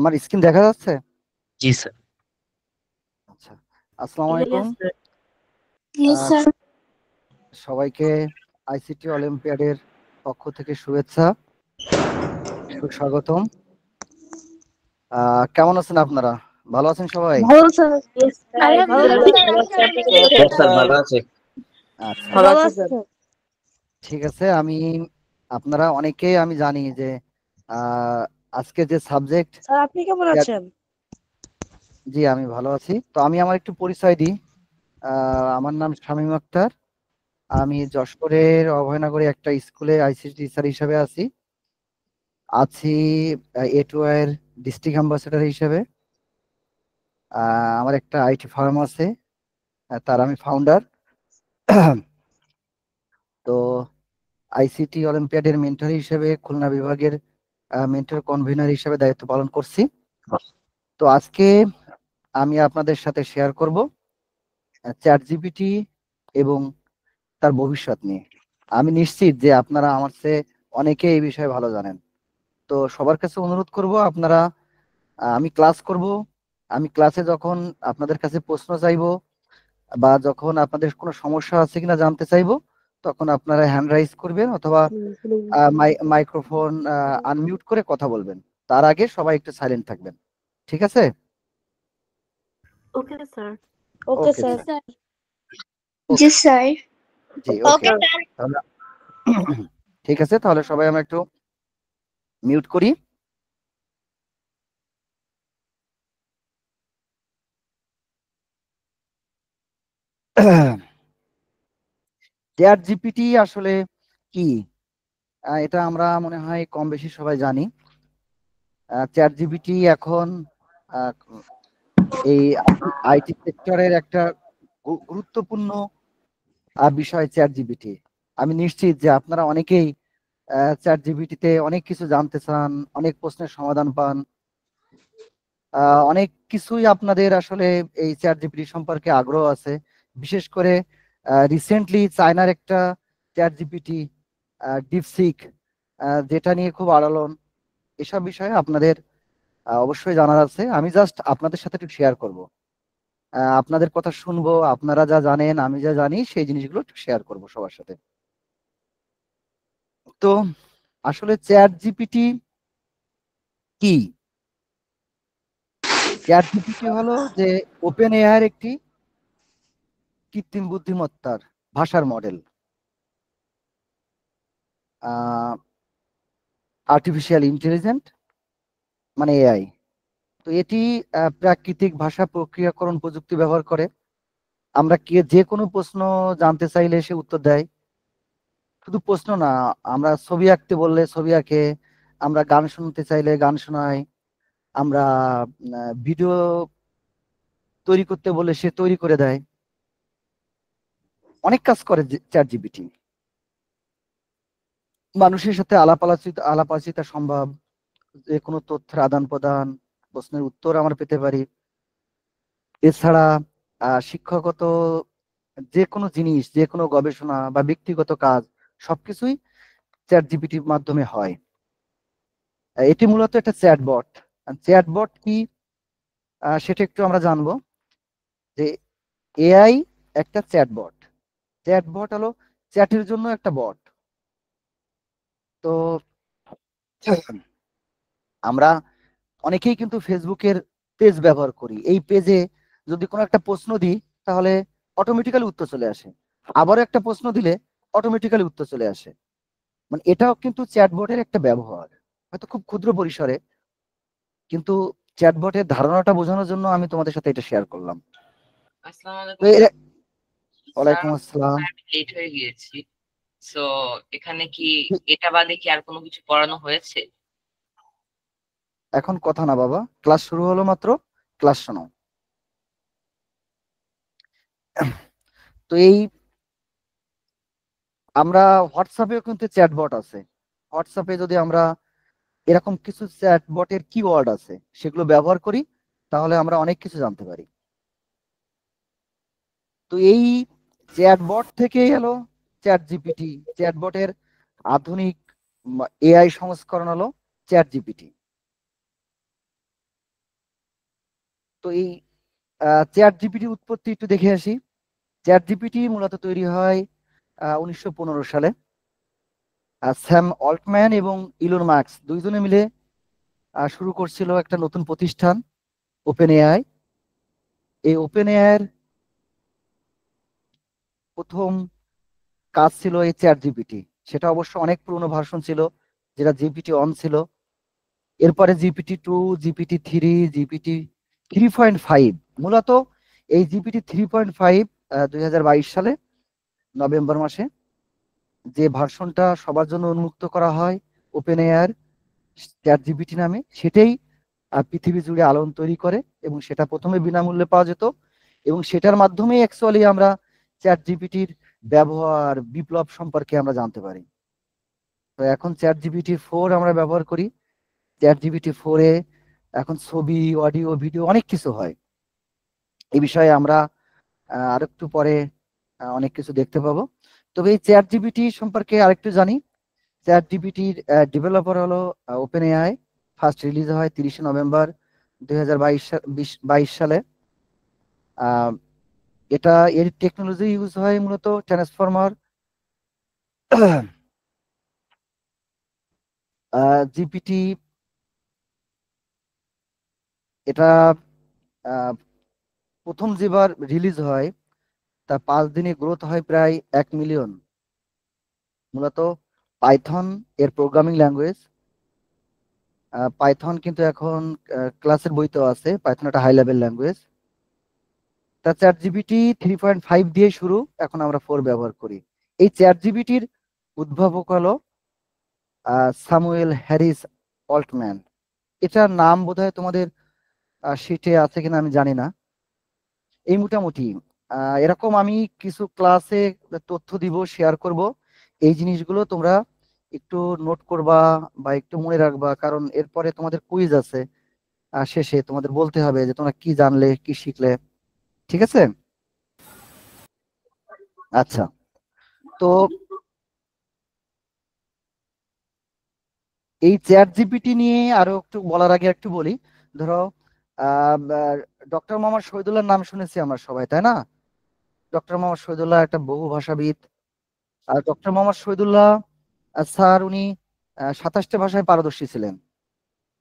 আমার স্ক্রিন দেখা যাচ্ছে? জি স্যার। আচ্ছা, আসসালামু আলাইকুম। সবাইকে আইসিটি অলিম্পিয়াডের পক্ষ থেকে শুভেচ্ছা, সুস্বাগতম। কেমন আছেন আপনারা? ভালো আছেন সবাই? আচ্ছা, ঠিক আছে। আপনারা অনেকেই আমি জানি যে আজকে যে সাবজেক্ট। স্যার আপনি কেমন আছেন? জি, আমি ভালো আছি। তো আমি আমার একটু পরিচয় দিই। আমার নাম শামীম আক্তার। আমি যশোরের অভয়নগরে একটা স্কুলে আইসিটি টিচার হিসেবে আছি। এটুআইয়ের ডিস্ট্রিক্ট অ্যাম্বাসেডর হিসেবে। আমার একটা আইটি ফার্ম আছে, তার আমি ফাউন্ডার। তো আইসিটি অলিম্পিয়াডের মেন্টর হিসেবে খুলনা বিভাগের মেন্টর কনভেনর হিসেবে দায়িত্ব পালন করছি। তো আজকে আমি আপনাদের সাথে শেয়ার করব চ্যাট জিপিটি এবং তার ভবিষ্যৎ নিয়ে। আমি নিশ্চিত যে আপনারা আমার চেয়ে অনেকে এই বিষয়ে ভালো জানেন। তো সবার কাছে অনুরোধ করব, আপনারা আমি ক্লাস করব। আমি ক্লাসে যখন আপনাদের কাছে প্রশ্ন চাইবো বা যখন আপনাদের কোনো সমস্যা আছে কিনা জানতে চাইবো, তখন আপনারা হ্যান্ড রাইজ করবেন অথবা মাইক্রোফোন আনমিউট করে কথা বলবেন। তার আগে সবাই একটু সাইলেন্ট থাকবেন, ঠিক আছে? Okay sir. Okay sir. জি স্যার। জি, ওকে। তাহলে ঠিক আছে, তাহলে সবাই আমরা একটু মিউট করি। চ্যাট জিপিটি আসলে কি, এটা আমরা মনে হয় কম বেশি সবাই জানি। চ্যাট জিপিটি এখন এই আইটি সেক্টরের একটা গুরুত্বপূর্ণ বিষয় চ্যাট জিপিটি। আমি নিশ্চিত যে আপনারা অনেকেই চ্যাট জিপিটিতে অনেক কিছু জানতে চান, অনেক প্রশ্নের সমাধান পান। অনেক কিছুই আপনাদের আসলে এই চ্যাট জিপিটি সম্পর্কে আগ্রহ আছে। বিশেষ করে রিসেন্টলি চায়নার একটা চ্যাট জিপিটি ডিপসিক, যেটা নিয়ে খুব আলোড়ন। এসব বিষয়ে আপনাদের অবশ্যই জানার আছে। আমি জাস্ট আপনাদের সাথে একটু শেয়ার করব। আপনাদের কথা শুনবো, আপনারা যা জানেন আমি যা জানি সেই জিনিসগুলো একটু শেয়ার করব সবার সাথে। তো আসলে চ্যাট জিপিটি কি? চ্যাট জিপিটি হলো যে ওপেন এআই একটি কৃত্রিম বুদ্ধিমত্তার ভাষার মডেল, আর্টিফিশিয়াল ইন্টেলিজেন্ট মানে এআই। তো এটি প্রাকৃতিক ভাষা প্রক্রিয়াকরণ প্রযুক্তি ব্যবহার করে। আমরা যে কোনো প্রশ্ন জানতে চাইলে সে উত্তর দেয়। শুধু প্রশ্ন না, আমরা ছবি আঁকতে বললে ছবি আঁকে, আমরা গান শুনতে চাইলে গান শোনায়, আমরা ভিডিও তৈরি করতে বললে সে তৈরি করে দেয়। অনেক কাজ করে চ্যাট জিপিটি। মানুষের সাথে আলাপ আলোচনা সম্ভব, যে কোনো তথ্যের আদান প্রদান, প্রশ্নের উত্তর আমরা পেতে পারি। এছাড়া শিক্ষাগত যে কোনো জিনিস, যে কোনো গবেষণা বা ব্যক্তিগত কাজ সবকিছুই চ্যাট জিপিটির মাধ্যমে হয়। এটি মূলত একটা চ্যাটবট। চ্যাটবট কি সেটা একটু আমরা জানবো। যে এআই একটা চ্যাটবট। চ্যাটবট হলো চ্যাটের জন্য একটা বট। তো আমরা অনেকেই কিন্তু ফেসবুকের পেজ ব্যবহার করি। এই পেজে যদি কোনো একটা প্রশ্ন দিই তাহলে অটোমেটিক্যালি উত্তর চলে আসে, আবারও একটা প্রশ্ন দিলে অটোমেটিক্যালি উত্তর চলে আসে। মানে এটাও কিন্তু চ্যাটবটের একটা ব্যবহার, হয়তো খুব ক্ষুদ্র পরিসরে, কিন্তু চ্যাটবটের ধারণাটা বোঝানোর জন্য আমি তোমাদের সাথে এটা শেয়ার করলাম। ওয়ালাইকুম আসসালাম। লেট হয়ে গিয়েছি, সো এখানে কি এটা বাদে কি আর কোনো কিছু পড়ানো হয়েছে? এখন কথা না বাবা, ক্লাস শুরু হলো মাত্র, ক্লাস শোনাও। তো এই আমরা হোয়াটসঅ্যাপেও কিন্তু চ্যাটবট আছে। হোয়াটসঅ্যাপে যদি আমরা এরকম কিছু চ্যাটবটের কিওয়ার্ড আছে সেগুলো ব্যবহার করি তাহলে আমরা অনেক কিছু জানতে পারি। তো এই চ্যাটবট থেকেই এলো চ্যাট জিপিটি। চ্যাটবটের আধুনিক এআই সংস্করণ হলো চ্যাট জিপিটি। তো এই চ্যাট জিপিটি উৎপত্তি একটু দেখে আসি। চ্যাট জিপিটি মূলত তৈরি হয় 1915 সালে। স্যাম অল্টম্যান এবং ইলন মাস্ক দুইজনে মিলে শুরু করছিল একটা নতুন প্রতিষ্ঠান, ওপেন এআই। এই ওপেন এআইয়ের প্রথম কাজ ছিল এই চ্যাট জিপিটি। সেটা অবশ্য অনেক পুরনো ভার্সন ছিল, যেটা জিপিটি অন ছিল। এরপরে জিপিটি 2, জিপিটি 3, জিপিটি 3.5। মূলত এই জিপিটি 3.5 2022 সালে নভেম্বর মাসে যে ভার্সনটা সবার জন্য উন্মুক্ত করা হয় ওপেন এআইয়ের চ্যাট জিপিটি নামে, সেটাই পৃথিবী জুড়ে আলোড়ন তৈরি করে। এবং সেটা প্রথমে বিনামূল্যে পাওয়া যেত, এবং সেটার মাধ্যমে অ্যাকচুয়ালি আমরা চ্যাট জিপিটির ব্যবহার বিপ্লব সম্পর্কে আমরা জানতে পারি। তো এখন চ্যাট জিপিটি 4 আমরা ব্যবহার করি। চ্যাট জিপিটি 4-এ এখন ছবি, অডিও, ভিডিও অনেক কিছু হয়। এই বিষয়ে আমরা আরেকটু পরে অনেক কিছু দেখতে পাবো। তবে এই চ্যাট জিপিটি সম্পর্কে আরেকটু জানি। চ্যাট জিপিটির ডেভেলপার হলো ওপেন এআই। ফার্স্ট রিলিজ হয় 30 নভেম্বর 2022 সালে। এটা এর টেকনোলজি ইউজ হয় মূলত ট্রান্সফর্মার, জিপিটি। এটা প্রথম যেবার রিলিজ হয় তার 5 দিনে গ্রোথ হয় প্রায় 1 মিলিয়ন। মূলত পাইথন এর প্রোগ্রামিং ল্যাঙ্গুয়েজ। পাইথন কিন্তু এখন ক্লাসের বইতেও আছে, পাইথন একটা হাই লেভেল ল্যাঙ্গুয়েজ। তা চ্যাট জিপিটি 3.5 দিয়ে শুরু, এখন আমরা 4 ব্যবহার করি। এই চ্যাট জিপিটির উদ্ভাবক হলো স্যামুয়েল হ্যারিস অল্টম্যান। এটার নাম বোধহয় তোমাদের শিটে আছে কিনা আমি জানি না। এই মোটামুটি এরকম আমি কিছু ক্লাসে তথ্য দিব, শেয়ার করব। এই জিনিসগুলো তোমরা একটু নোট করবা বা একটু মনে রাখবা, কারণ এরপরে তোমাদের কুইজ আছে শেষে, তোমাদের বলতে হবে যে তোমরা কি জানলে, কি শিখলে। ঠিক আছে? আচ্ছা, তো এই চ্যাট জিপিটি নিয়ে আরো একটু বলার আগে একটু বলি। ধরো ডক্টর মোহাম্মদ শহীদুল্লাহর নাম শুনেছি আমরা সবাই, তাই না? ডক্টর মোহাম্মদ শহীদুল্লাহ একটা বহু ভাষাবিদ। আর ডক্টর মোহাম্মদ শহীদুল্লাহ স্যার উনি 27টা ভাষায় পারদর্শী ছিলেন।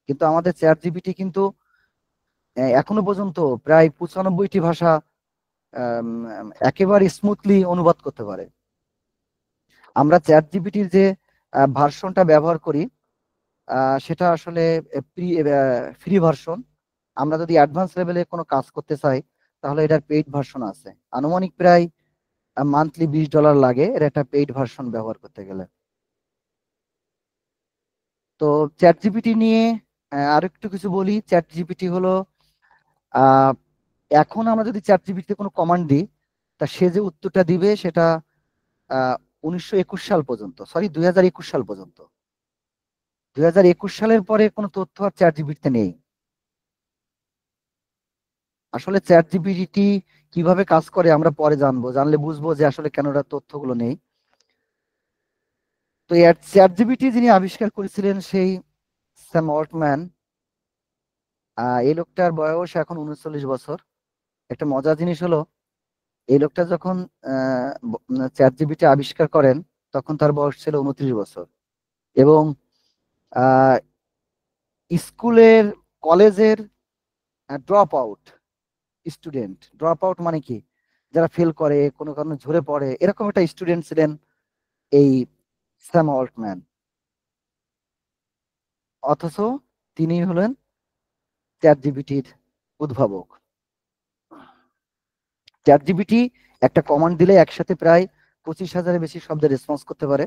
কিন্তু আমাদের চ্যাট জিপিটি কিন্তু এখনো পর্যন্ত প্রায় 95টি ভাষা একেবারে স্মুথলি অনুবাদ করতে পারে। আমরা চ্যাট জিপিটির যে ভার্সনটা ব্যবহার করি সেটা আসলে ফ্রি ভার্সন। আমরা যদি অ্যাডভান্স লেভেলে কোনো কাজ করতে চাই তাহলে এটার পেইড ভার্সন আছে। আনুমানিক প্রায় মান্থলি $20 লাগে এর একটা পেইড ভার্সন ব্যবহার করতে গেলে। তো চ্যাট জিপিটি নিয়ে আরো একটু কিছু বলি। চ্যাট জিপিটি হলো এখন আমরা যদি চ্যাট জিপিটিতে কোনো কমান্ড দিই তা সে যে উত্তরটা দিবে সেটা 1921 সাল পর্যন্ত, সরি 2021 সাল পর্যন্ত। 2021 সালের পরে কোনো তথ্য আর চ্যাট জিপিটিতে নেই। আসলে চ্যাট জিপিটি কিভাবে কাজ করে আমরা পরে জানবো, জানলে বুঝবো যে আসলে কেন তথ্যগুলো নেই। তো চ্যাট জিপিটি যিনি আবিষ্কার করেছিলেন সেই স্যাম অল্টম্যান। এই লোকটার বয়স এখন 39 বছর। একটা মজার জিনিস হলো এই লোকটা যখন চ্যাট জিপিটি আবিষ্কার করেন তখন তার বয়স ছিল 29 বছর। এবং স্কুলের, কলেজের drop out student, drop out মানে কি, যারা ফেল করে, কোনো কারণে ঝরে পড়ে, এরকম একটা স্টুডেন্ট ছিলেন এই স্যাম অল্টম্যান। অথচ তিনি হলেন চ্যাট জিপিটির উদ্ভাবক। চ্যাট জিপিটি একটা কমান্ড দিলে একসাথে প্রায় 25,000-এর বেশি শব্দের রেসপন্স করতে পারে।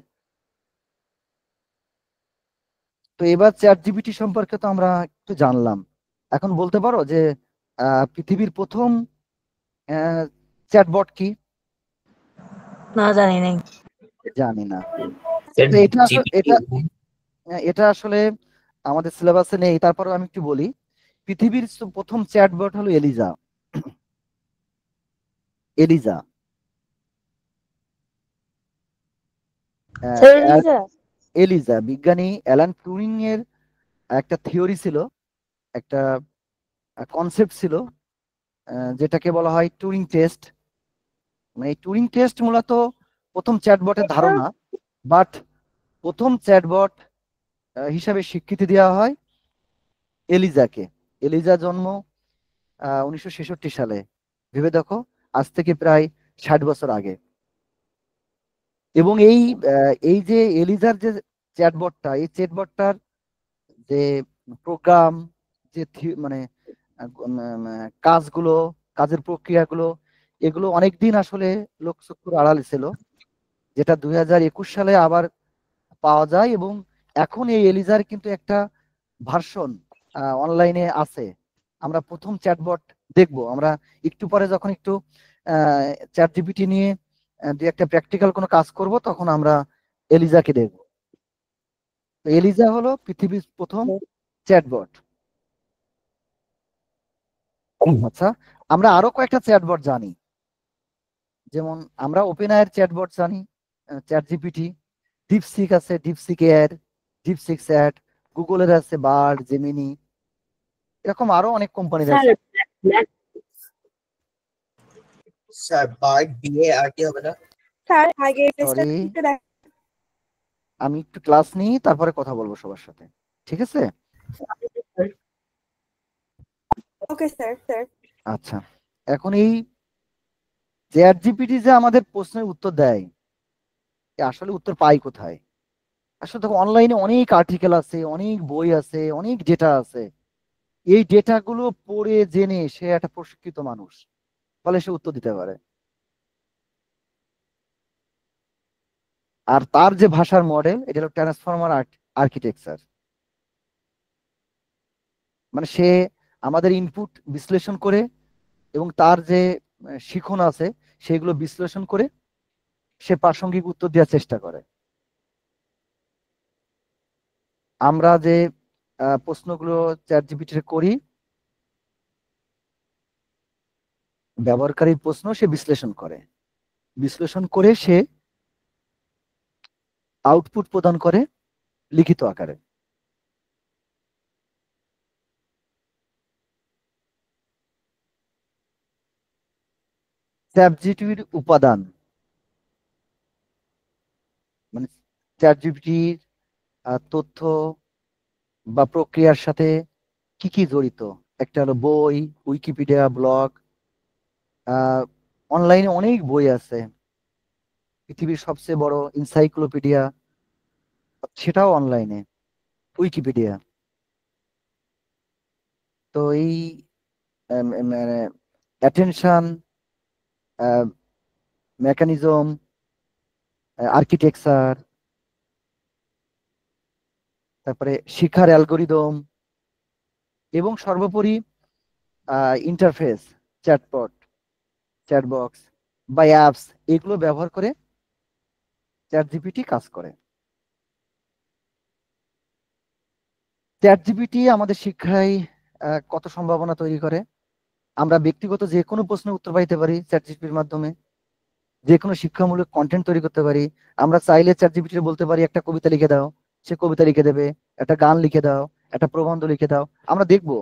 তো এবার চ্যাট জিপিটি সম্পর্কে তো আমরা একটু জানলাম। এখন বলতে পারো যে পৃথিবীর প্রথম চ্যাটবট কি? না, জানি নাই। জানি না। স্যার, তো এটা জিপিটি এটা আসলে আমাদের সিলেবাসে নেই, তারপরে আমি একটু বলি। পৃথিবীর প্রথম চ্যাটবট হলো Eliza. Eliza sir, Liza. Eliza বিজ্ঞানী অ্যালান টুরিং এর একটা থিওরি ছিল, একটা কনসেপ্ট ছিল যেটাকে বলা হয় টুরিং টেস্ট। মানে এই টুরিং টেস্ট মূলত প্রথম চ্যাটবটের ধারণা, বাট প্রথম চ্যাটবট হিসাবে স্বীকৃতি দেওয়া হয় এলিজাকে। এলিজা জন্ম 1966 সালে। ভেবে দেখো, আজ থেকে প্রায় 60 বছর আগে। এবং এই যে এলিজার যে চ্যাটবটটা, এই চ্যাটবটটার যে প্রোগ্রাম, যে মানে কাজগুলো, কাজের প্রক্রিয়াগুলো, এগুলো অনেকদিন আসলে লোকচক্ষুর আড়ালে ছিল, যেটা 2021 সালে আবার পাওয়া যায়। এবং এখন এই এলিজার কিন্তু একটা ভার্সন অনলাইনে আছে। আমরা প্রথম চ্যাটবট দেখবো আমরা একটু পরে, যখন একটু চ্যাট জিপিটি নিয়ে দু একটা প্র্যাকটিক্যাল কোনো কাজ করব, তখন আমরা এলিজাকে দেখব। তো এলিজা হলো পৃথিবীর প্রথম চ্যাটবট। আচ্ছা, আমরা আরো কয়েকটা চ্যাটবট জানি, যেমন আমরা ওপেনআইয়ের চ্যাটবট জানি, চ্যাট জিপিটি, ডিপসিক আছে, ডিপসিক এয়ার, ডিপসিক চ্যাট, গুগলের আছে বার্ড, জেমিনি, এরকম আরো অনেক কোম্পানির আছে। স্যার বার্ড বিএ আর কি হবে না? স্যার আগে সরি, আমি একটু ক্লাস নিই, তারপরে কথা বলবো সবার সাথে, ঠিক আছে? ওকে স্যার স্যার আচ্ছা, এখন এই চ্যাট জিপিটি যে আমাদের প্রশ্নের উত্তর দেয়, আসলে উত্তর পাই কোথায়? আসলে দেখো, অনলাইনে অনেক আর্টিকেল আছে, অনেক বই আছে, অনেক ডেটা আছে। এই ডেটাগুলো পড়ে জেনে সে একটা প্রশিক্ষিত মানুষ, ফলে সে উত্তর দিতে পারে। আর তার যে ভাষার মডেল, এটা হলো ট্রান্সফর্মার আর্কিটেকচার। মানে সে আমাদের ইনপুট বিশ্লেষণ করে এবং তার যে শিখন আছে সেগুলো বিশ্লেষণ করে সে প্রাসঙ্গিক উত্তর দেওয়ার চেষ্টা করে। আমরা যে প্রশ্নগুলো চ্যাট জিপিটি করি, ব্যবহারকারীর প্রশ্ন সে বিশ্লেষণ করে, বিশ্লেষণ করে সে আউটপুট প্রদান করে লিখিত আকারে। চ্যাট জিপিটির উপাদান, মানে চ্যাট জিপিটির তথ্য বা প্রক্রিয়ার সাথে কি কি জড়িত? একটা হলো বই, উইকিপিডিয়া, ব্লগ, অনলাইনে অনেক বই আছে, পৃথিবীর সবচেয়ে বড় এনসাইক্লোপিডিয়া সেটাও অনলাইনে, উইকিপিডিয়া। তো এই মানে অ্যাটেনশন মেকানিজম, আর্কিটেকচার, তারপরে শিক্ষার অ্যালগোরিদম, এবং সর্বোপরি ইন্টারফেস, চ্যাটবট, চ্যাটবক্স বা অ্যাপস, এগুলো ব্যবহার করে চ্যাট জিপিটি কাজ করে। চ্যাট জিপিটি আমাদের শিক্ষায় কত সম্ভাবনা তৈরি করে। আমরা ব্যক্তিগত যে কোনো প্রশ্নের উত্তর পাইতে পারি চ্যাট জিপিটির মাধ্যমে, যে কোনো শিক্ষামূলক কন্টেন্ট তৈরি করতে পারি। আমরা চাইলে চ্যাট জিপিটি বলতে পারি একটা কবিতা লিখে দাও, সে কবিতা লিখে দেবে, একটা গান লিখে দাও, একটা প্রবন্ধ লিখে দাও, আমরা দেখবো।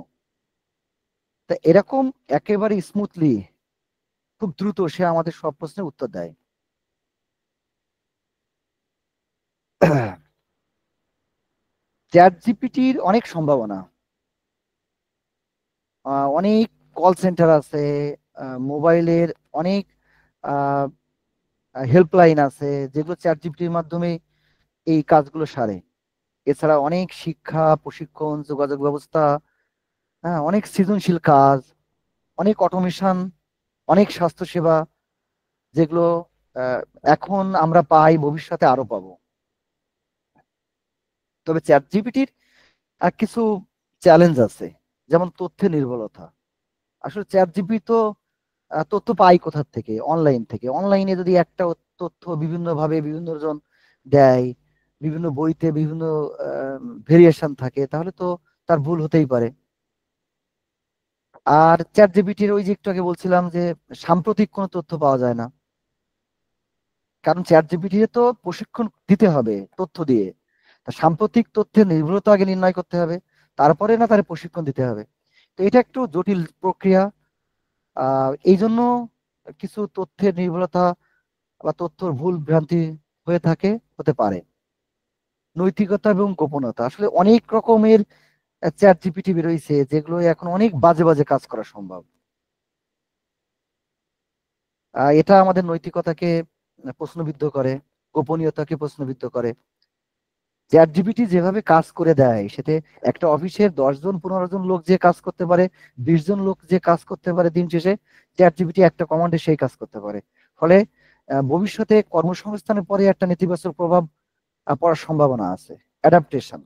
তা এরকম একেবারে স্মুথলি, খুব দ্রুত সে আমাদের সব প্রশ্নের উত্তর দেয়। চ্যাট জিপিটির অনেক সম্ভাবনা, অনেক কল সেন্টার আছে, মোবাইলের অনেক হেল্পলাইন আছে, যেগুলো চ্যাট জিপিটির মাধ্যমে এই কাজগুলো সারে। এছাড়া অনেক শিক্ষা, প্রশিক্ষণ, যোগাযোগ ব্যবস্থা, হ্যাঁ, অনেক সৃজনশীল কাজ, অনেক অটোমেশন, অনেক স্বাস্থ্যসেবা, যেগুলো এখন আমরা পাই, ভবিষ্যতে আরো পাবো। তবে চ্যাট জিপিটির কিছু চ্যালেঞ্জ আছে, যেমন তথ্যের নির্ভরতা। আসলে চ্যাট জিপিটি তো তথ্য পাই কোথা থেকে? অনলাইন থেকে। অনলাইনে যদি একটা তথ্য বিভিন্ন ভাবে বিভিন্ন জন দেয়, বিভিন্ন বইতে বিভিন্ন ভেরিয়েশন থাকে, তাহলে তো তার ভুল হতেই পারে। আর চ্যাট জিপিটির ওই যে একটু আগে বলছিলাম যে সাম্প্রতিক কোনো তথ্য পাওয়া যায় না, কারণ চ্যাট জিপিটি তো প্রশিক্ষণ দিতে হবে তথ্য দিয়ে। তা সাম্প্রতিক তথ্যের নির্ভরতা আগে নির্ণয় করতে হবে, তারপরে না তার প্রশিক্ষণ দিতে হবে। তো এটা একটু জটিল প্রক্রিয়া। এই জন্য কিছু তথ্যের নির্ভুলতা বা তথ্যর ভুল ভ্রান্তি হয়ে থাকে, হতে পারে। নৈতিকতা এবং গোপনতা, আসলে অনেক রকমের চ্যাট জিপিটি বেরোইছে যেগুলো এখন অনেক বাজে বাজে কাজ করা সম্ভব। এটা আমাদের নৈতিকতাকে প্রশ্নবিদ্ধ করে, গোপনীয়তাকে প্রশ্নবিদ্ধ করে। চ্যাট জিপিটি যেভাবে কাজ করে দেয়, সেটা একটা অফিসের 10 জন 15 জন লোক যে কাজ করতে পারে, 20 জন লোক যে কাজ করতে পারে, দিন শেষে চ্যাট জিপিটি একটা কমান্ডে সেই কাজ করতে পারে। ফলে ভবিষ্যতে কর্মসংস্থানের পরে একটা নেতিবাচক প্রভাব পড়ার সম্ভাবনা আছে। অ্যাডাপ্টেশন,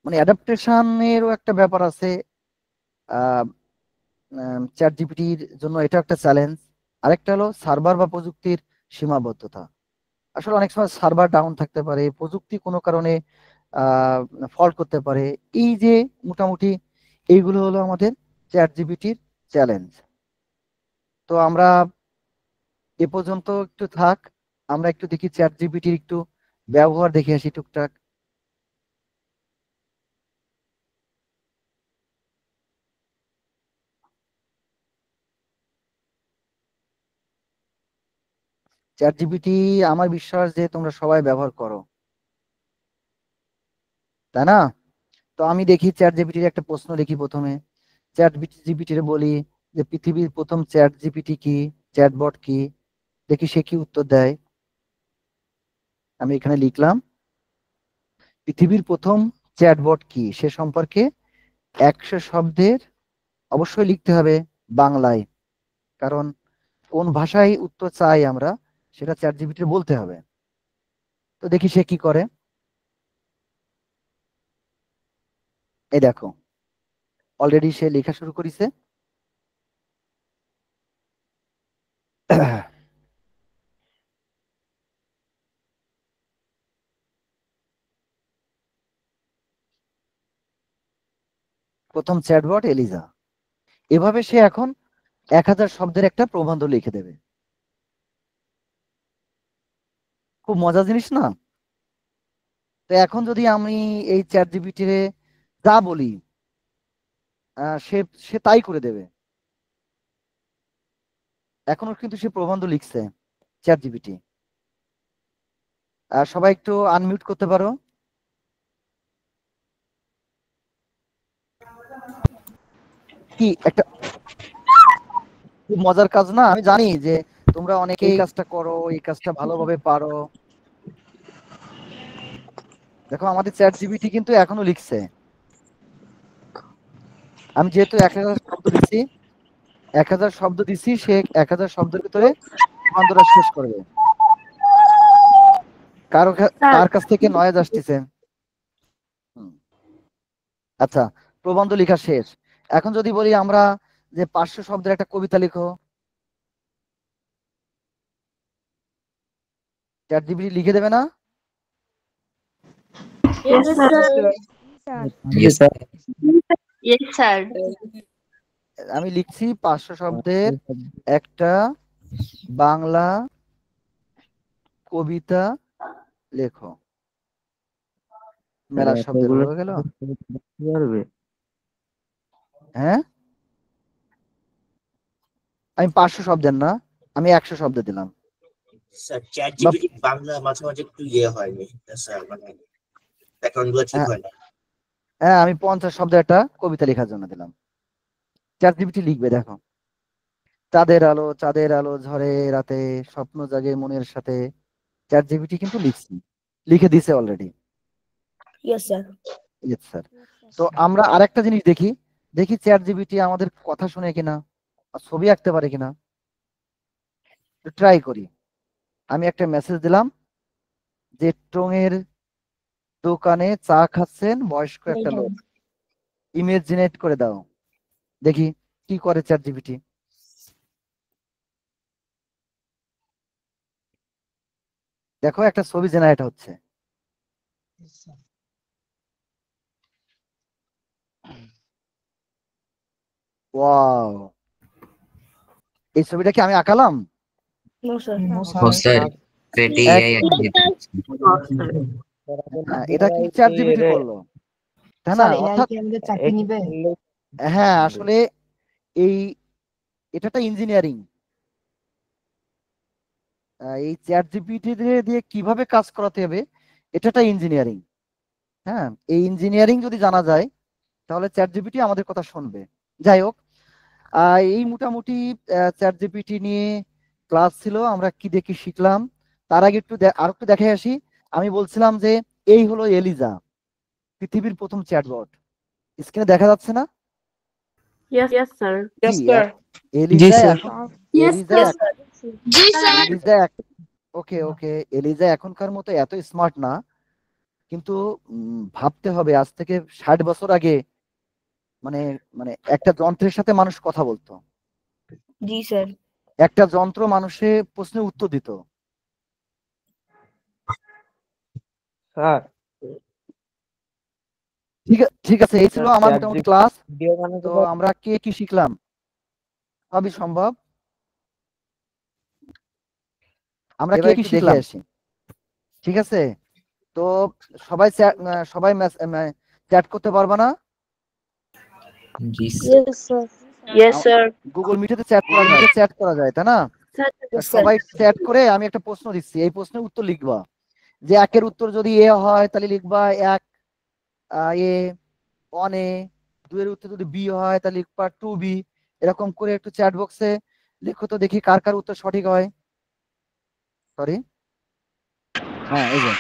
মানে অ্যাডাপ্টেশনেরও একটা ব্যাপার আছে। চ্যাট জিপিটির জন্য এটা একটা চ্যালেঞ্জ। আরেকটা হলো সার্ভার বা প্রযুক্তির সীমাবদ্ধতা। আসলে অনেক সময় সার্ভার ডাউন থাকতে পারে, প্রযুক্তি কোনো কারণে ফল্ট করতে পারে। এই যে মোটামুটি এইগুলো হলো আমাদের চ্যাট জিপিটির চ্যালেঞ্জ। তো আমরা এ পর্যন্ত একটু থাক, আমরা একটু দেখি চ্যাট জিপিটির একটু ব্যবহার দেখে আসি টুকটাক। চ্যাট জিপিটি আমার বিশ্বাস যে তোমরা সবাই ব্যবহার করো, তাই না? তো আমি দেখি চ্যাট জিপিটির একটা প্রশ্ন লিখি প্রথমে। চ্যাট জিপিটির বলি যে পৃথিবীর প্রথম চ্যাট জিপিটি কি, চ্যাটবট কি, দেখি সে কি উত্তর দেয়। আমি এখানে লিখলাম পৃথিবীর প্রথম চ্যাটবট কি, সে সম্পর্কে 100 শব্দের অবশ্যই লিখতে হবে বাংলায়, কারণ কোন ভাষায় উত্তর চাই আমরা সেটা চ্যাট জিপিটির বলতে হবে। তো দেখি সে কি করে। এই দেখো, অলরেডি সে লেখা শুরু করেছে। প্রথম চ্যাটবট এলিজা। এভাবে সে এখন 1000 শব্দের একটা প্রবন্ধ লিখে দেবে। খুব মজার জিনিস না? তো এখন যদি আমি এই চ্যাট জিপিটিরে যা বলি, সে সে তাই করে দেবে। এখনো কিন্তু সে প্রবন্ধ লিখছে চ্যাট জিপিটি। সবাই একটু আনমিউট করতে পারো। কি একটা খুব মজার কাজ না? আমি জানি যে তোমরা অনেকে এই কাজটা করো, এই কাজটা ভালোভাবে পারো। দেখো আমাদের চ্যাট জিপিটি কিন্তু এখনো লিখছে। আমি যেহেতু 1000 শব্দ দিচ্ছি, 1000 শব্দ দিচ্ছি, সে 1000 শব্দের ভিতরে প্রবন্ধটা শেষ করবে। কার কাছ থেকে নয়েজ আসতেছে? আচ্ছা, প্রবন্ধ লেখা শেষ। এখন যদি বলি আমরা যে 500 শব্দের একটা কবিতা লিখো, চ্যাট জিপিটি লিখে দেবে না? Yes, sir. Yes, sir. আমি লিখছি 500 শব্দের একটা বাংলা কবিতা লেখো। মেলা শব্দের হয়ে গেল। হ্যাঁ, আমি 500 শব্দের না, আমি 100 শব্দ দিলাম। স্যার চ্যাট জিপিটি বাংলা মাঝে মাঝে একটু ইয়ে হয়নি স্যার, মানে ব্যাকগ্রাউন্ড গুলো ঠিক হয় না। হ্যাঁ, আমি 50 শব্দের একটা কবিতা লেখার জন্য দিলাম। চ্যাট জিপিটি লিখবে, দেখো। চাঁদের আলো, চাঁদের আলো ঝরে রাতে, স্বপ্ন জাগে মনের সাথে। চ্যাট জিপিটি কিন্তু লিখে দিছে already. Yes, sir. Yes sir. তো আমরা আরেকটা জিনিস দেখি, চ্যাট জিপিটি আমাদের কথা শুনে কিনা, ছবি আঁকতে পারে কিনা। ট্রাই করি। আমি একটা মেসেজ দিলাম যে টঙের দোকানে চা খাচ্ছেন বয়স্ক একটা লোক, ইমেজ জেনারেট করে দাও। দেখি কি করে চ্যাট জিপিটি। দেখো একটা ছবি জেনারেট হচ্ছে। ওয়াও, এই ছবিটা কি আমি আঁকালাম? No, sir. Oh, sir. Pretty AI এটা কি চ্যাট জিপিটি করলো, তাই না? অর্থাৎ হ্যাঁ, আসলে এটা একটা ইঞ্জিনিয়ারিং। এই চ্যাট জিপিটি দিয়ে কিভাবে কাজ করাতে হবে এটা একটা ইঞ্জিনিয়ারিং। হ্যাঁ, এই ইঞ্জিনিয়ারিং যদি জানা যায় তাহলে চ্যাট জিপিটি আমাদের কথা শুনবে। যাই হোক, এই মোটামুটি চ্যাট জিপিটি নিয়ে ক্লাস ছিল, আমরা কি দেখি শিখলাম। তার আগে আর একটু দেখে আসি। আমি বলছিলাম যে এই হলো এলিজা, পৃথিবীর প্রথম চ্যাটবট। স্ক্রিনে দেখা যাচ্ছে না? Yes, yes, sir. Yes, জি, sir. Eliza sir. এলিজা ওকে ওকে, এলিজা এখনকার মতো এত স্মার্ট না, কিন্তু ভাবতে হবে আজ থেকে 60 বছর আগে মানে মানে একটা যন্ত্রের সাথে মানুষ কথা বলতো, जी sir. একটা যন্ত্র মানুষের প্রশ্নের উত্তর দিত। স্যার ঠিক আছে, এই ছিল আমার মোটামুটি ক্লাস। তো তো আমরা কে কি শিখলাম? সবই সম্ভব। আমরা কে কি শিখলাম আসি, ঠিক আছে? তো সবাই চ্যাট করতে পারবা না? Ji sir. Yes, sir. Yes, sir. Google মিটে চ্যাট করা যায় তাই না? Yes, sir. সবাই চ্যাট করে আমি একটা প্রশ্ন দিচ্ছি, এই প্রশ্নের উত্তর লিখবা। যে একের উত্তর যদি এ হয় তাহলে লিখবা 1 এ 1 এ, 2 এর উত্তর যদি বি হয় তাহলে লিখবা 2 বি। এরকম করে একটু চ্যাট বক্সে লিখো তো দেখি কার কার উত্তর সঠিক হয়। সরি, হ্যাঁ এই যে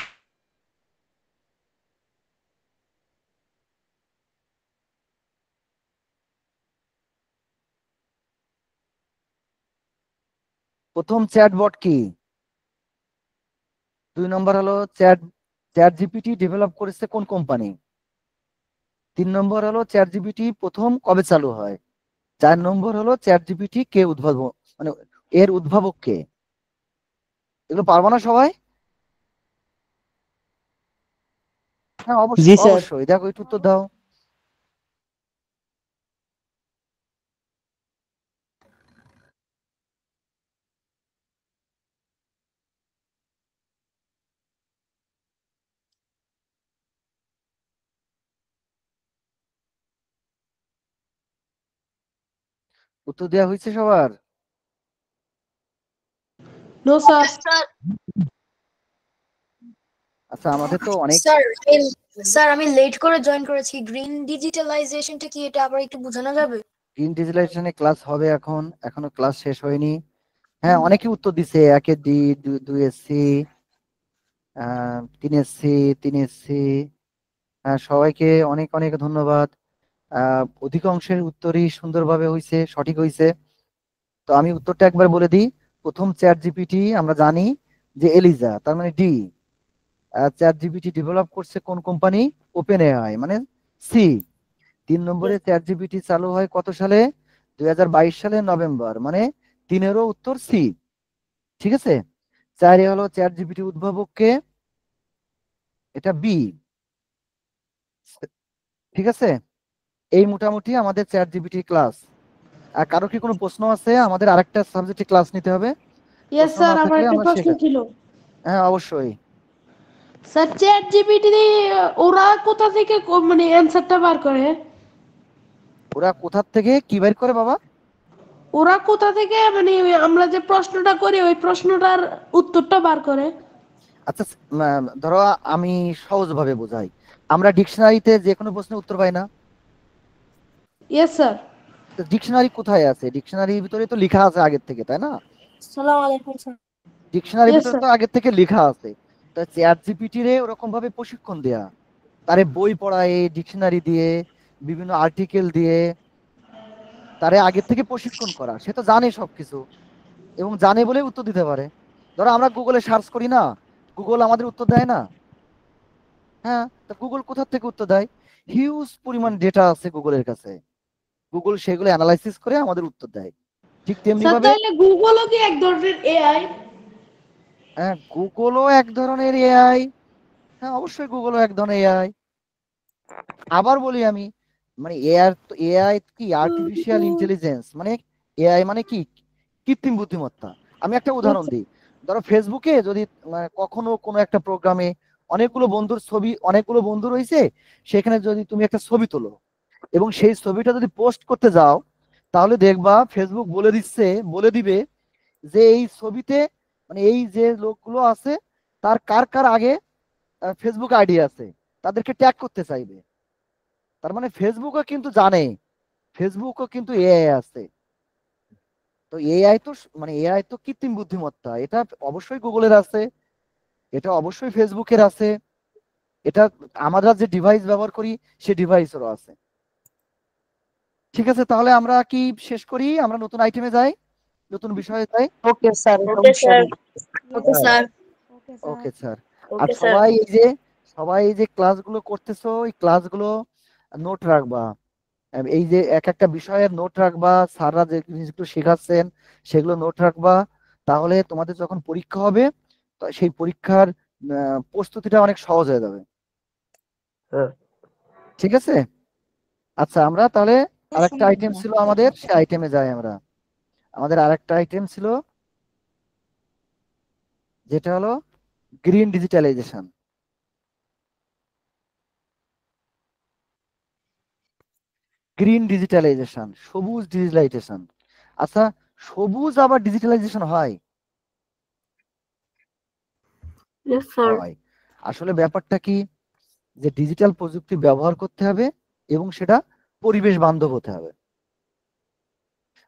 প্রথম চ্যাটবট কি? 2 নম্বর হলো চ্যাট জিপিটি ডেভেলপ করেছে কোন কোম্পানি? 3 নম্বর হলো চ্যাট জিপিটি প্রথম কবে চালু হয়? 4 নম্বর হলো চ্যাট জিপিটি কে উদ্ভাবক, মানে এর উদ্ভাবক কে? এগুলো পারবো না সবাই? হ্যাঁ অবশ্যই অবশ্যই, দেখো একটু উত্তর দাও। উত্তর দেওয়া হয়েছে সবার? No, sir. আচ্ছা, আমাদের তো অনেক স্যার আমি লেট করে জয়েন করেছি, গ্রিন ডিজিটালাইজেশনটা কি এটা আবার একটু বোঝানো যাবে? গ্রিন ডিজিটালাইজেশনে ক্লাস হবে এখন, এখনো ক্লাস শেষ হয়নি। হ্যাঁ, অনেকে উত্তর দিছে, 1 এর ডি, 2 এর সি, 3 এর সি, 3 এর সি। সবাইকে অনেক অনেক ধন্যবাদ। অধিকাংশের উত্তরই সুন্দরভাবে হয়েছে, সঠিক হয়েছে। তো আমি উত্তরটা একবার বলে দিই। প্রথম চ্যাট জিপিটি আমরা জানি যে এলিজা, তার মানে ডি। চ্যাট জিপিটি ডেভেলপ করছে কোন কোম্পানি? ওপেন এআই, মানে সি। 3 নম্বরে চ্যাট জিপিটি চালু হয় কত সালে? 2022 সালের নভেম্বর, মানে 3-এরও উত্তর সি। ঠিক আছে। 4 হলো চ্যাট জিপিটি উদ্ভাবক কে? এটা বি। ঠিক আছে, এই মোটামুটি আমাদের চ্যাট জিপিটি ক্লাস। আর কারো কি কোনো প্রশ্ন আছে? আমাদের আরেকটা সাবজেক্টে ক্লাস নিতে হবে। Yes, sir. আমার একটা প্রশ্ন ছিল। হ্যাঁ অবশ্যই। স্যার চ্যাট জিপিটি ওরা কোথা থেকে মানে অ্যানসারটা বার করে? ওরা কোথা থেকে কি বের করে বাবা? ওরা কোথা থেকে মানে আমরা যে প্রশ্নটা করি ওই প্রশ্নটার উত্তরটা বার করে? আচ্ছা, ধরো আমি সহজভাবে বোঝাই। আমরা ডিকশনারিতে যে কোনো প্রশ্নের উত্তর পাই না? Yes sir. ডিকশনারি কোথায় আছে? ডিকশনারির ভিতরে তো লেখা আছে আগের থেকে, তাই না? আসসালামু আলাইকুম স্যার। ডিকশনারির ভিতরে তো আগের থেকে লেখা আছে। তো চ্যাট জিপিটি রে ওরকম ভাবে প্রশিক্ষণ দেয়া, তারে বই পড়ায় ডিকশনারি দিয়ে, বিভিন্ন আর্টিকেল দিয়ে তারে আগের থেকে প্রশিক্ষণ করা। সে তো জানে সবকিছু এবং জানে বলে উত্তর দিতে পারে। ধরো আমরা গুগলে সার্চ করি না, গুগল আমাদের উত্তর দেয় না? হ্যাঁ, তো গুগল কোথা থেকে উত্তর দেয়? হিউজ পরিমাণ ডেটা আছে গুগলের কাছে, গুগল সেগুলো অ্যানালাইসিস করে আমাদের উত্তর দেয়। ঠিক তেমনি ভাবে তাহলে গুগলও কি এক ধরনের এআই? হ্যাঁ, গুগলও এক ধরনের এআই। হ্যাঁ অবশ্যই, গুগলও এক ধরনের এআই। আবার বলি আমি, মানে এআই কি আর্টিফিশিয়াল ইন্টেলিজেন্স, মানে এআই মানে কি কৃত্রিম বুদ্ধিমত্তা। আমি একটা উদাহরণ দিই। ধরো ফেসবুকে যদি কখনো কোনো একটা প্রোগ্রামে অনেকগুলো বন্ধু রয়েছে, সেখানে যদি তুমি একটা ছবি তোলো এবং সেই ছবিটা যদি পোস্ট করতে যাও, তাহলে দেখবা ফেসবুক বলে দিবে যে এই ছবিতে মানে এই যে লোকগুলো আছে তার কার কার আগে ফেসবুক আইডি আছে, তাদেরকে ট্যাগ করতে চাইবে। তার মানে ফেসবুকও কিন্তু জানে, ফেসবুকও কিন্তু এআই আছে। তো এআই তো মানে এআই তো কৃত্রিম বুদ্ধিমত্তা, এটা অবশ্যই গুগলের আছে, এটা অবশ্যই ফেসবুকের আছে, এটা আমরা যে ডিভাইস ব্যবহার করি সে ডিভাইসেরও আছে। ঠিক আছে, তাহলে আমরা কি শেষ করি, আমরা নতুন আইটেমে যাই, নতুন বিষয়ে যাই। Okay sir okay sir okay sir okay sir. আর ওকে স্যার সবাই এই যে ক্লাসগুলো করতেছো, এই ক্লাসগুলো নোট রাখবা, এই যে এক একটা বিষয়ের নোট রাখবা, স্যাররা যে জিনিসগুলো শেখাচ্ছেন সেগুলো নোট রাখবা। তাহলে তোমাদের যখন পরীক্ষা হবে সেই পরীক্ষার প্রস্তুতিটা অনেক সহজ হয়ে যাবে। ঠিক আছে, আচ্ছা আমরা তাহলে আরেকটা আইটেম ছিল আমাদের, সেই আইটেমে যাই আমরা। আমাদের আরেকটা আইটেম ছিল যেটা হলো গ্রিন ডিজিটালাইজেশন। গ্রিন ডিজিটালাইজেশন, সবুজ ডিজিটালাইজেশন। আচ্ছা, সবুজ আবার ডিজিটালাইজেশন হয়? হয়। আসলে ব্যাপারটা কি, যে ডিজিটাল প্রযুক্তি ব্যবহার করতে হবে এবং সেটা পরিবেশ বান্ধব হতে হবে।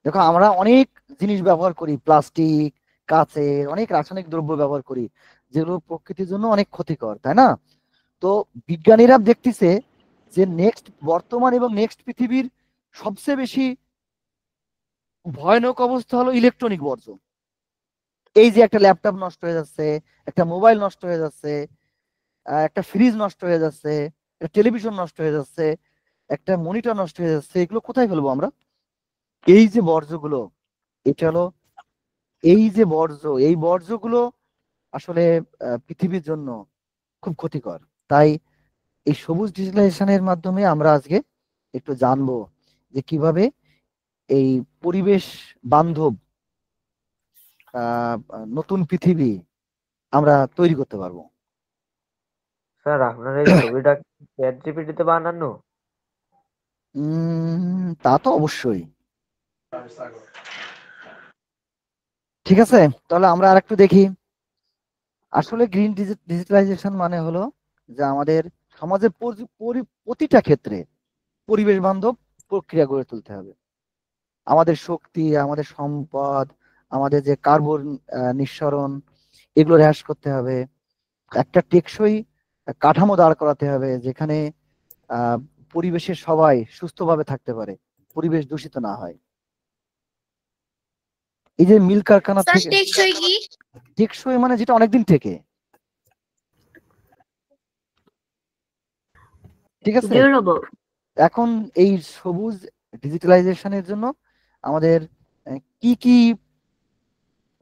দেখো আমরা অনেক জিনিস ব্যবহার করি, প্লাস্টিক, কাঁচের, অনেক রাসায়নিক দ্রব্য ব্যবহার করি যেগুলো প্রকৃতির জন্য অনেক ক্ষতিকর, তাই না? তো বিজ্ঞানীরা দেখতেছে যে বর্তমান এবং নেক্সট পৃথিবীর সবচেয়ে বেশি ভয়ানক অবস্থা হলো ইলেকট্রনিক বর্জ্য। এই যে একটা ল্যাপটপ নষ্ট হয়ে যাচ্ছে, একটা মোবাইল নষ্ট হয়ে যাচ্ছে, একটা ফ্রিজ নষ্ট হয়ে যাচ্ছে, একটা টেলিভিশন নষ্ট হয়ে যাচ্ছে, একটা মনিটর নষ্ট হয়ে যাচ্ছে, এগুলো কোথায় ফেলবো আমরা? এই যে বর্জ্যগুলো, এটা হলো এই যে এই বর্জ্যগুলো আসলে পৃথিবীর জন্য খুব ক্ষতিকর। তাই এই সবুজ ডিজিটালাইজেশনের মাধ্যমে আমরা আজকে একটু জানবো যে কিভাবে এই পরিবেশ বান্ধব নতুন পৃথিবী আমরা তৈরি করতে পারবো। স্যার আপনার এই ছবিটা চ্যাট জিপিটিতে বানানো? তা তো অবশ্যই। ঠিক আছে, তাহলে আমরা আরেকটু দেখি। আসলে গ্রিন ডিজিটালাইজেশন মানে হলো যে আমাদের সমাজের প্রতিটা ক্ষেত্রে পরিবেশ বান্ধব প্রক্রিয়া গড়ে তুলতে হবে। আমাদের শক্তি, আমাদের সম্পদ, আমাদের যে কার্বন নিঃসরণ, এগুলো হ্রাস করতে হবে। একটা টেকসই কাঠামো দাঁড় করাতে হবে যেখানে পরিবেশের সবাই সুস্থভাবে থাকতে পারে, পরিবেশ দূষিত না হয়। এই যে মিল কারখানা থেকে টেকসই মানে যেটা অনেকদিন থেকে, ঠিক আছে। এখন এই সবুজ ডিজিটালাইজেশনের জন্য আমাদের কি কি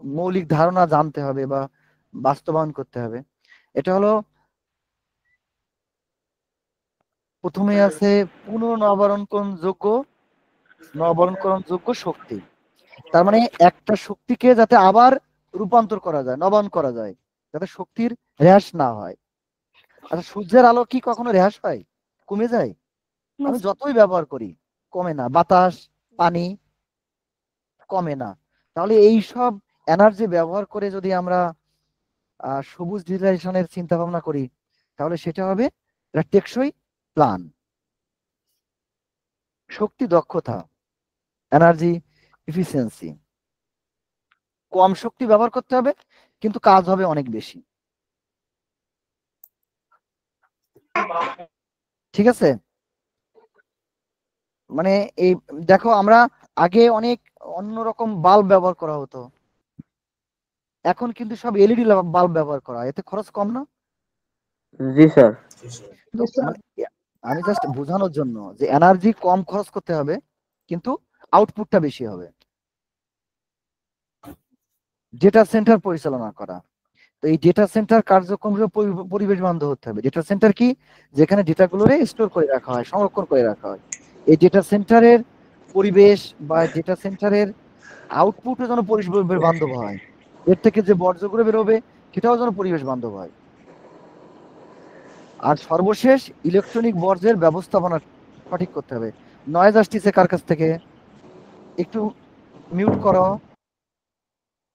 মৌলিক ধারণা জানতে হবে বা বাস্তবায়ন করতে হবে। এটা হলো প্রথমে আছে নবীকরণযোগ্য শক্তি। তার মানে একটা শক্তিকে যাতে আবার রূপান্তর করা যায়, নবায়ন করা যায়, যাতে শক্তির হ্রাস না হয়। আচ্ছা, সূর্যের আলো কি কখনো হ্রাস হয়, কমে যায়? আমি যতই ব্যবহার করি কমে না। বাতাস, পানি কমে না। তাহলে এই সব এনার্জি ব্যবহার করে যদি আমরা সবুজ ডিজিটালাইজেশনের চিন্তা ভাবনা করি তাহলে সেটা হবে একটা টেকসই প্ল্যান। শক্তি দক্ষতা, এনার্জি এফিসিয়েন্সি, কম শক্তি ব্যবহার করতে হবে কিন্তু কাজ হবে অনেক বেশি। ঠিক আছে, মানে এই দেখো আমরা আগে অনেক অন্যরকম বাল্ব ব্যবহার করা হতো, এখন কিন্তু সব এলইডি বাল্ব ব্যবহার করা, এতে খরচ কম না? জি স্যার। আমি জাস্ট বোঝানোর জন্য যে এনার্জি কম খরচ করতে হবে কিন্তু আউটপুটটা বেশি হবে। ডেটা সেন্টার পরিচালনা করা, তো এই ডেটা সেন্টার কার্যক্রমগুলো পরিবেশ বান্ধব হতে হবে। ডেটা সেন্টার কি, যেখানে ডেটাগুলোরে স্টোর করে রাখা হয়, সংরক্ষণ করে রাখা হয়। এই ডেটা সেন্টারের পরিবেশ বা ডেটা সেন্টারের আউটপুটও যেন পরিবেশ বান্ধব হয়, এর থেকে যে বর্জ্যগুলো বেরোবে সেটাও যেন পরিবেশ বান্ধব হয়। আর সর্বশেষ ইলেকট্রনিক বর্জ্যের ব্যবস্থাপনা সঠিক করতে হবে। নয়েজ আসতেছে কার কাছ থেকে? একটু মিউট করো।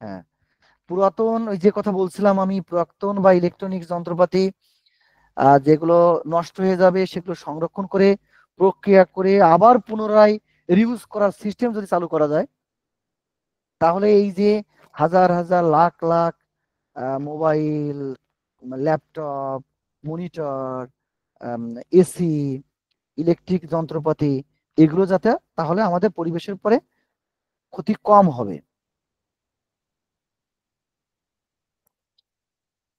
হ্যাঁ, পুরাতন ওই যে কথা বলছিলাম আমি, পুরাতন বা ইলেকট্রনিক যন্ত্রপাতি যেগুলো নষ্ট হয়ে যাবে সেগুলো সংরক্ষণ করে প্রক্রিয়া করে আবার পুনরায় রিউজ করার সিস্টেম যদি চালু করা যায়, তাহলে এই যে হাজার হাজার lakh lakh mobile, laptop, monitor, AC, electric যন্ত্রপাতি, এগুলো যাতে, তাহলে আমাদের পরিবেশের পরে ক্ষতি কম হবে।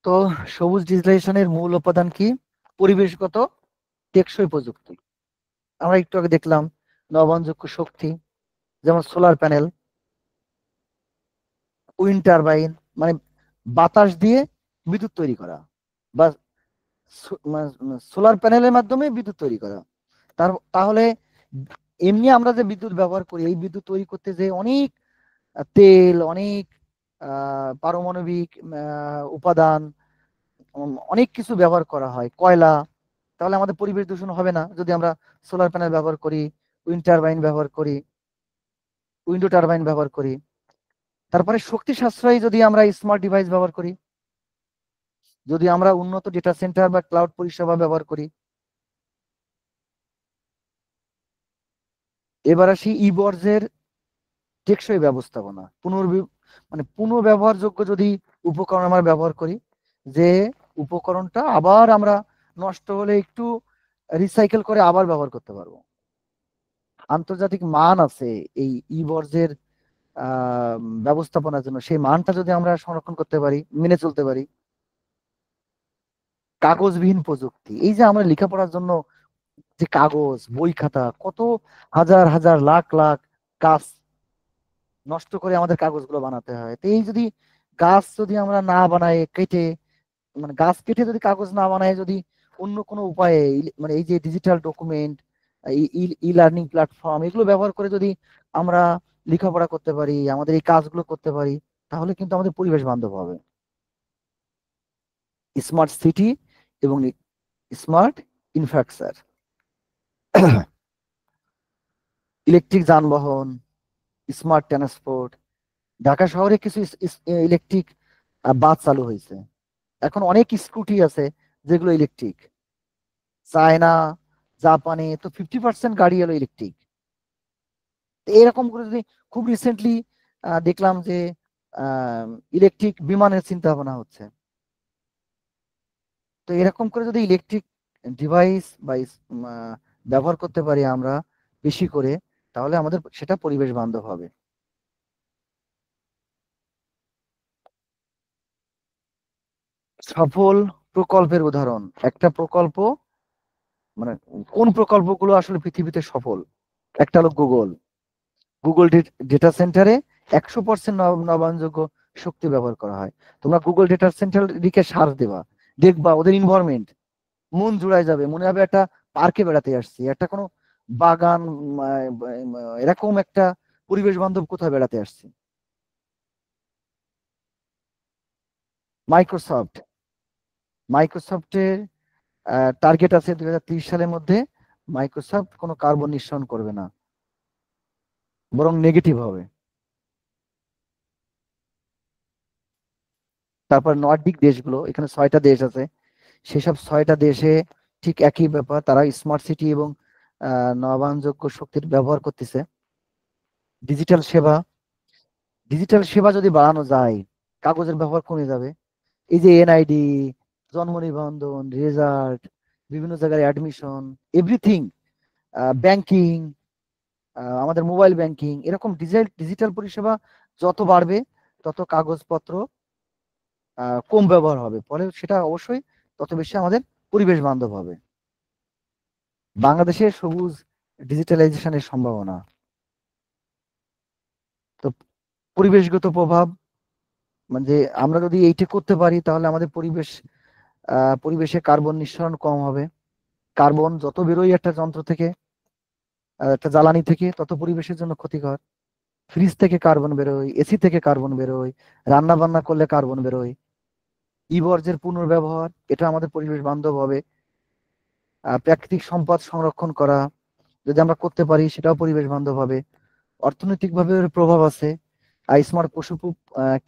তো সবুজ ডিজিটালাইজেশনের মূল উপাদান কি? পরিবেশগত টেকসই প্রযুক্তি। আমরা একটু আগে দেখলাম নবায়নযোগ্য শক্তি, যেমন সোলার প্যানেল, উইন্ড টারবাইন, মানে বাতাস দিয়ে বিদ্যুৎ তৈরি করা, বা সোলার প্যানেলের মাধ্যমে বিদ্যুৎ তৈরি করা। তাহলে এমনি আমরা যে বিদ্যুৎ ব্যবহার করি, এই বিদ্যুৎ তৈরি করতে যে অনেক তেল, অনেক পারমাণবিক উপাদান, অনেক কিছু ব্যবহার করা হয়, কয়লা, তাহলে আমাদের পরিবেশ দূষণ হবে না যদি আমরা সোলার প্যানেল ব্যবহার করি, উইন্ড টারবাইন ব্যবহার করি, উইন্ডো টারবাইন ব্যবহার করি। তারপরে শক্তি সাশ্রয়ী যদি আমরা স্মার্ট ডিভাইস ব্যবহার করি, যদি আমরা উন্নত ডেটা সেন্টার বা ক্লাউড পরিষেবা ব্যবহার করি। এবার আসি ই বর্জ্যের টেকসই ব্যবস্থাপনা, পুনর্ব্যবহারযোগ্য যদি উপকরণ আমরা ব্যবহার করি, যে উপকরণটা আবার আমরা নষ্ট হলে একটু রিসাইকেল করে আবার ব্যবহার করতে পারবো। আন্তর্জাতিক মান আছে এই ই বর্জ্যের ব্যবস্থাপনার জন্য, সেই মানটা যদি আমরা সংরক্ষণ করতে পারি, মেনে চলতে পারি। কাগজবিহীন প্রযুক্তি, এই যে আমরা লেখাপড়ার জন্য যে কাগজ, বই খাতা, কত হাজার হাজার লাখ লাখ গাছ নষ্ট করে আমাদের কাগজগুলো বানাতে হয়। তো এই যদি গাছ যদি আমরা না বানাই, কেটে, মানে গাছ কেটে যদি কাগজ না বানায়, যদি অন্য কোনো উপায়ে, মানে এই যে digital document, e learning platform, এগুলো ব্যবহার করে যদি আমরা লেখাপড়া করতে পারি, আমাদের এই কাজগুলো করতে পারি, তাহলে কিন্তু আমাদের পরিবেশ বান্ধব হবে। স্মার্ট সিটি এবং স্মার্ট ইনফ্রাস্ট্রাকচার, ইলেকট্রিক যানবাহন, স্মার্ট ট্রান্সপোর্ট। ঢাকা শহরে কিছু ইলেকট্রিক বাস চালু হয়েছে, এখন অনেক স্কুটি আছে যেগুলো ইলেকট্রিক। চায়না, জাপানে তো 50% গাড়ি হলো ইলেকট্রিক। এরকম করে যদি, খুব রিসেন্টলি দেখলাম যে ইলেকট্রিক বিমানের চিন্তা ভাবনা হচ্ছে। তো এরকম করে যদি ইলেকট্রিক ডিভাইস বা ব্যবহার করতে পারি আমরা বেশি করে, তাহলে আমাদের সেটা পরিবেশ বান্ধব হবে। সফল প্রকল্পের উদাহরণ, একটা প্রকল্প, মানে কোন প্রকল্পগুলো আসলে পৃথিবীতে সফল? একটা হলো গুগল ডেটা সেন্টারে 100% নবায়নযোগ্য শক্তি ব্যবহার করা হয়। তোমরা গুগল ডেটা সেন্টার দিকে সার্চ দেবা, দেখবা ওদের ইনভায়রনমেন্ট, মন জুড়ায় যাবে, মনে হবে একটা পার্কে বেড়াতে আসছি, একটা কোনো বাগান, এরকম একটা পরিবেশ বান্ধব কোথাও বেড়াতে আসছি। মাইক্রোসফটের টার্গেট আছে 2030 সালের মধ্যে মাইক্রোসফট কোনো কার্বন নিঃসরণ করবে না, বরং নেগেটিভ হবে। তারপর নর্ডিক দেশগুলো, এখানে 6টা দেশ আছে, সেসব 6টা দেশে ঠিক একই ব্যাপার, তারা স্মার্ট সিটি এবং নবায়নযোগ্য শক্তির ব্যবহার করতেছে। ডিজিটাল সেবা যদি বাড়ানো যায়, কাগজের ব্যবহার কমে যাবে। এই যে এনআইডি, জন্ম নিবন্ধন, রেজাল্ট, বিভিন্ন জায়গায় অ্যাডমিশন, এভরিথিং, ব্যাংকিং, আমাদের মোবাইল ব্যাংকিং, এরকম ডিজিটাল পরিষেবা যত বাড়বে, তত কাগজপত্র কম ব্যবহার হবে, ফলে সেটা অবশ্যই তত বেশি আমাদের পরিবেশ বান্ধব হবে। বাংলাদেশের সবুজ ডিজিটালাইজেশনের সম্ভাবনা, তো পরিবেশগত প্রভাব, মানে আমরা যদি এইটা করতে পারি, তাহলে আমাদের পরিবেশে কার্বন নিঃসরণ কম হবে। কার্বন যত বেরোয় একটা যন্ত্র থেকে, একটা জ্বালানি থেকে, তত পরিবেশের জন্য ক্ষতিকর। ফ্রিজ থেকে কার্বন বেরোয়, এসি থেকে কার্বন বেরোয়, রান্না বান্না করলে কার্বন বেরোয়। ই বর্জ্যের পুনর্ব্যবহার, এটা আমাদের পরিবেশ বান্ধব হবে। প্রাকৃতিক সম্পদ সংরক্ষণ করা যদি আমরা করতে পারি, সেটাও পরিবেশ বান্ধব হবে। অর্থনৈতিকভাবে এর প্রভাব আছে। স্মার্ট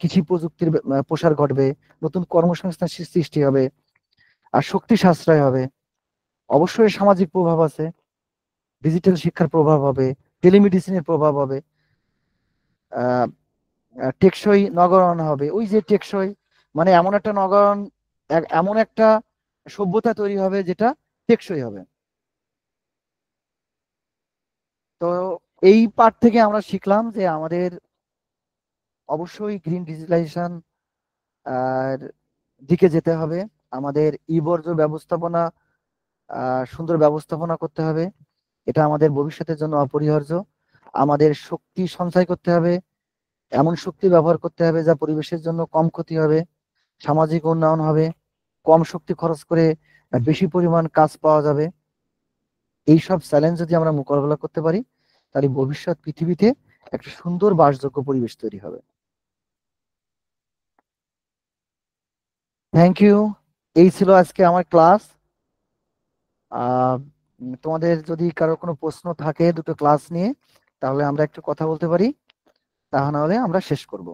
কৃষি প্রযুক্তির প্রসার ঘটবে, নতুন কর্মসংস্থান সৃষ্টি হবে, আর শক্তি সাশ্রয় হবে। অবশ্যই সামাজিক প্রভাব আছে, ডিজিটাল শিক্ষার প্রভাব হবে, টেলিমেডিসিনের প্রভাব হবে, টেকসই নগরায়ন হবে। ওই যে টেকসই মানে এমন একটা নগরায়ন, এমন একটা সভ্যতা তৈরি হবে যেটা টেকসই হবে। তো এই পার্ট থেকে আমরা শিখলাম যে আমাদের অবশ্যই গ্রিন ডিজিটালাইজেশন আর দিকে যেতে হবে। আমাদের বর্জ্য ব্যবস্থাপনা সুন্দর ব্যবস্থাপনা করতে হবে, এটা আমাদের ভবিষ্যতের জন্য অপরিহার্য। আমাদের শক্তি সঞ্চয় করতে হবে, এমন শক্তি ব্যবহার করতে হবে যা পরিবেশের জন্য কম ক্ষতি হবে, সামাজিক উন্নয়ন হবে, কম শক্তি খরচ করে বেশি পরিমাণ কাজ পাওয়া যাবে। এইসব চ্যালেঞ্জ যদি আমরা মোকাবেলা করতে পারি তাহলে ভবিষ্যৎ পৃথিবীতে একটা সুন্দর বাসযোগ্য পরিবেশ তৈরি হবে। Thank you. এই ছিল আজকে আমার ক্লাস। তোমাদের যদি কারো কোনো প্রশ্ন থাকে দুটো ক্লাস নিয়ে, তাহলে আমরা একটু কথা বলতে পারি, তা না হলে আমরা শেষ করব।